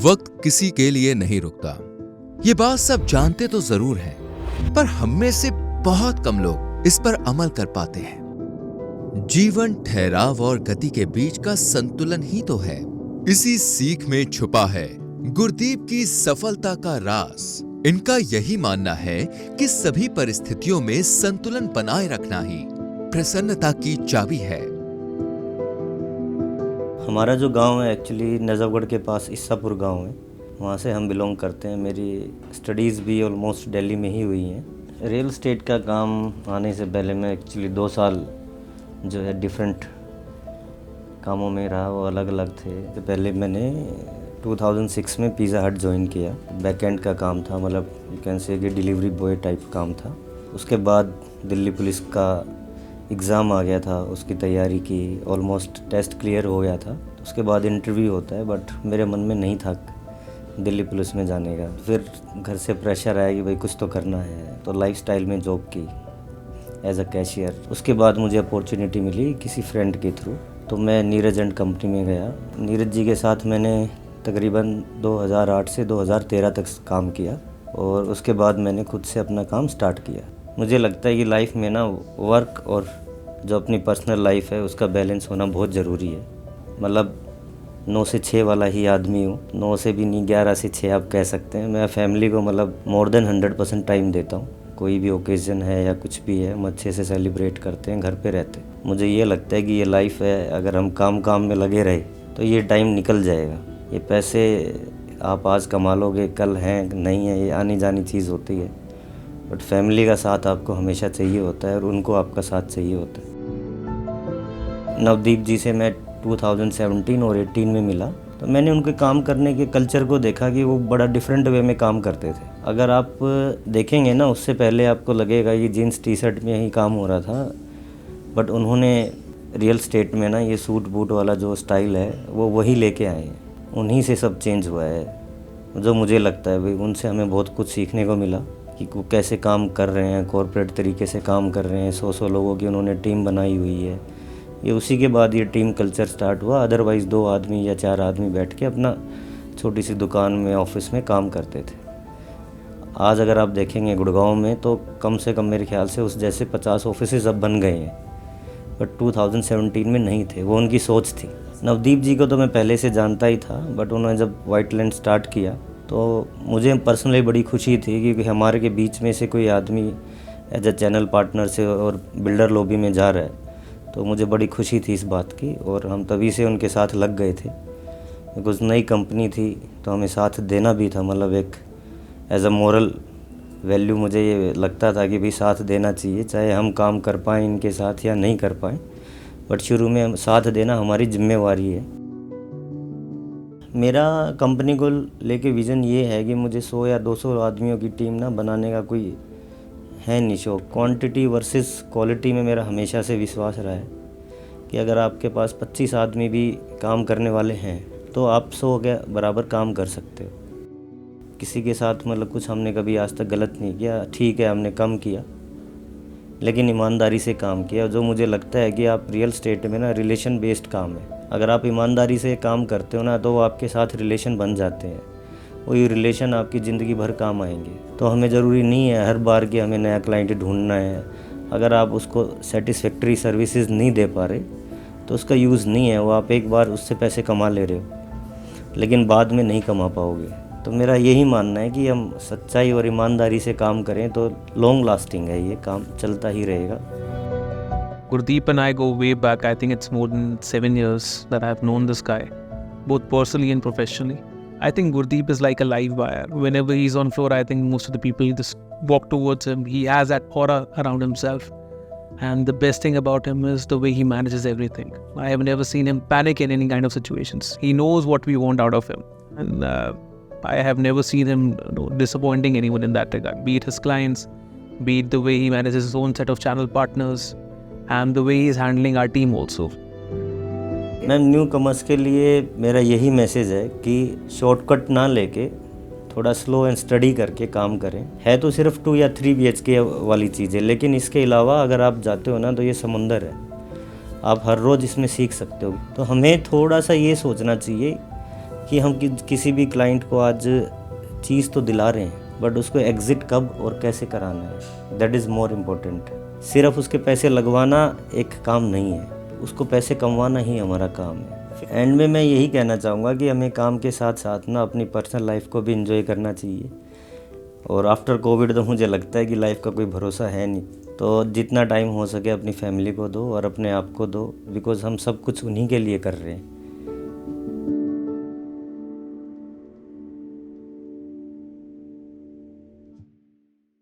वक्त किसी के लिए नहीं रुकता, ये बात सब जानते तो जरूर हैं, पर हम में से बहुत कम लोग इस पर अमल कर पाते हैं। जीवन ठहराव और गति के बीच का संतुलन ही तो है। इसी सीख में छुपा है गुरदीप की सफलता का राज। इनका यही मानना है कि सभी परिस्थितियों में संतुलन बनाए रखना ही प्रसन्नता की चाबी है। हमारा जो गांव है एक्चुअली नजफगढ़ के पास ईसापुर गांव है, वहाँ से हम बिलोंग करते हैं। मेरी स्टडीज़ भी ऑलमोस्ट दिल्ली में ही हुई हैं। रियल एस्टेट का काम आने से पहले मैं एक्चुअली 2 साल जो है डिफरेंट कामों में रहा, वो अलग अलग थे। तो पहले मैंने 2006 में पिज़्ज़ा हट ज्वाइन किया। बैकएंड का काम था, मतलब यू कैन से कि डिलीवरी बॉय टाइप काम था। उसके बाद दिल्ली पुलिस का एग्ज़ाम आ गया था, उसकी तैयारी की, ऑलमोस्ट टेस्ट क्लियर हो गया था। उसके बाद इंटरव्यू होता है, बट मेरे मन में नहीं था दिल्ली पुलिस में जाने का। फिर घर से प्रेशर आया कि भाई कुछ तो करना है, तो लाइफस्टाइल में जॉब की एज अ कैशियर। उसके बाद मुझे अपॉर्चुनिटी मिली किसी फ्रेंड के थ्रू, तो मैं नीरज एंड कंपनी में गया। नीरज जी के साथ मैंने तकरीबन 2008 से 2013 तक काम किया, और उसके बाद मैंने खुद से अपना काम स्टार्ट किया। मुझे लगता है कि लाइफ में ना वर्क और जो अपनी पर्सनल लाइफ है उसका बैलेंस होना बहुत ज़रूरी है। मतलब 9 से 6 वाला ही आदमी हूँ, 9 से भी नहीं, 11 से 6 आप कह सकते हैं। मैं फैमिली को मतलब मोर देन 100% टाइम देता हूँ। कोई भी ओकेज़न है या कुछ भी है, हम अच्छे से सेलिब्रेट करते हैं, घर पे रहते हैं। मुझे ये लगता है कि ये लाइफ है, अगर हम काम में लगे रहे तो ये टाइम निकल जाएगा। ये पैसे आप आज कमा लोगे, कल हैं नहीं है, ये आनी जानी चीज़ होती है। बट फैमिली का साथ आपको हमेशा चाहिए होता है, और उनको आपका साथ चाहिए होता है। नवदीप जी से मैं 2017 और 18 में मिला, तो मैंने उनके काम करने के कल्चर को देखा कि वो बड़ा डिफरेंट वे में काम करते थे। अगर आप देखेंगे ना, उससे पहले आपको लगेगा कि जीन्स टी शर्ट में ही काम हो रहा था, बट उन्होंने रियल स्टेट में ना ये सूट बूट वाला जो स्टाइल है वो वही लेके आए हैं। उन्हीं से सब चेंज हुआ है, जो मुझे लगता है भाई उनसे हमें बहुत कुछ सीखने को मिला कि वो कैसे काम कर रहे हैं, कॉर्पोरेट तरीके से काम कर रहे हैं। 100 लोगों की उन्होंने टीम बनाई हुई है। ये उसी के बाद ये टीम कल्चर स्टार्ट हुआ। अदरवाइज़ 2 आदमी या 4 आदमी बैठ के अपना छोटी सी दुकान में, ऑफिस में काम करते थे। आज अगर आप देखेंगे गुड़गांव में, तो कम से कम मेरे ख्याल से उस जैसे 50 ऑफिसेज अब बन गए हैं, बट 2017 में नहीं थे। वो उनकी सोच थी। नवदीप जी को तो मैं पहले से जानता ही था, बट उन्होंने जब वाइट लैंड स्टार्ट किया तो मुझे पर्सनली बड़ी खुशी थी कि हमारे के बीच में से कोई आदमी एज अ चैनल पार्टनर से और बिल्डर लॉबी में जा रहा है। तो मुझे बड़ी खुशी थी इस बात की, और हम तभी से उनके साथ लग गए थे। बिकॉज़ नई कंपनी थी तो हमें साथ देना भी था। मतलब एक एज अ मोरल वैल्यू मुझे ये लगता था कि भाई साथ देना चाहिए, चाहे हम काम कर पाएँ इनके साथ या नहीं कर पाएँ, बट शुरू में साथ देना हमारी जिम्मेवारी है। मेरा कंपनी को लेके विज़न ये है कि मुझे 100 या 200 आदमियों की टीम ना बनाने का कोई है नहीं शौक। क्वांटिटी वर्सेस क्वालिटी में मेरा हमेशा से विश्वास रहा है कि अगर आपके पास 25 आदमी भी काम करने वाले हैं तो आप 100 के बराबर काम कर सकते हो। किसी के साथ मतलब कुछ हमने कभी आज तक गलत नहीं किया। ठीक है, हमने कम किया, लेकिन ईमानदारी से काम किया। जो मुझे लगता है कि आप रियल स्टेट में ना रिलेशन बेस्ड काम है, अगर आप ईमानदारी से काम करते हो ना, तो वो आपके साथ रिलेशन बन जाते हैं। वही रिलेशन आपकी ज़िंदगी भर काम आएंगे। तो हमें ज़रूरी नहीं है हर बार कि हमें नया क्लाइंट ढूंढना है। अगर आप उसको सेटिस्फैक्ट्री सर्विसेज नहीं दे पा रहे तो उसका यूज़ नहीं है। वो आप एक बार उससे पैसे कमा ले रहे हो, लेकिन बाद में नहीं कमा पाओगे। तो मेरा यही मानना है कि हम सच्चाई और ईमानदारी से काम करें तो लॉन्ग लास्टिंग है, ये काम चलता ही रहेगा। Gurdeep and I go way back. I think it's more than 7 years that I've known this guy, both personally and professionally. I think Gurdeep is like a live wire. Whenever he's on floor, I think most of the people just walk towards him. He has that aura around himself. And the best thing about him is the way he manages everything. I have never seen him panic in any kind of situations. He knows what we want out of him. And I have never seen him disappointing anyone in that regard. Be it his clients, be it the way he manages his own set of channel partners, and the way he is handling our team also. Ma'am, new commerce के लिए मेरा यही message है कि shortcut ना लेके थोड़ा slow and study करके काम करें। है तो सिर्फ 2 या 3 BHK वाली चीज़ें, लेकिन इसके अलावा अगर आप जाते हो ना तो ये समुंदर है। आप हर रोज़ इसमें सीख सकते हो। तो हमें थोड़ा सा ये सोचना चाहिए कि हम किसी भी क्लाइंट को आज चीज़ तो दिला रहे हैं, बट उसको एग्ज़िट कब और कैसे कराना है, दैट इज़ मोर इम्पोर्टेंट। सिर्फ उसके पैसे लगवाना एक काम नहीं है, उसको पैसे कमवाना ही हमारा काम है। एंड में मैं यही कहना चाहूँगा कि हमें काम के साथ साथ ना अपनी पर्सनल लाइफ को भी इंजॉय करना चाहिए। और आफ्टर कोविड तो मुझे लगता है कि लाइफ का कोई भरोसा है नहीं, तो जितना टाइम हो सके अपनी फैमिली को दो और अपने आप को दो, बिकॉज़ हम सब कुछ उन्हीं के लिए कर रहे हैं।